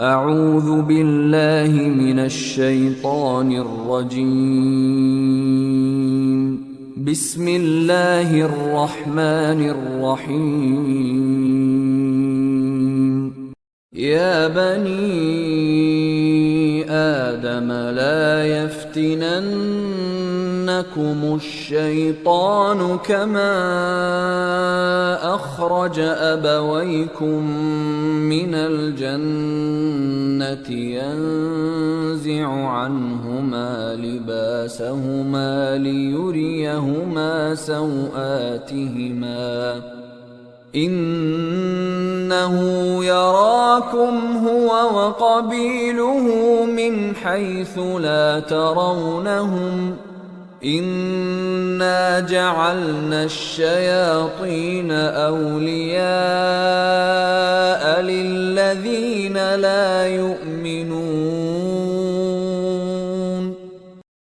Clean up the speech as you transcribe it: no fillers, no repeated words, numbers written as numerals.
أعوذ بالله من الشيطان الرجيم. بسم الله الرحمن الرحيم. يا بني آدم لا يفتننكم الشيطان كما أخرج أبويكم من الجنة ينزع عنهما لباسهما ليريهما سوآتهما إنه يراكم هو وقبيله من حيث لا ترونهم إنا جعلنا الشياطين أولياء للذين لا يؤمنون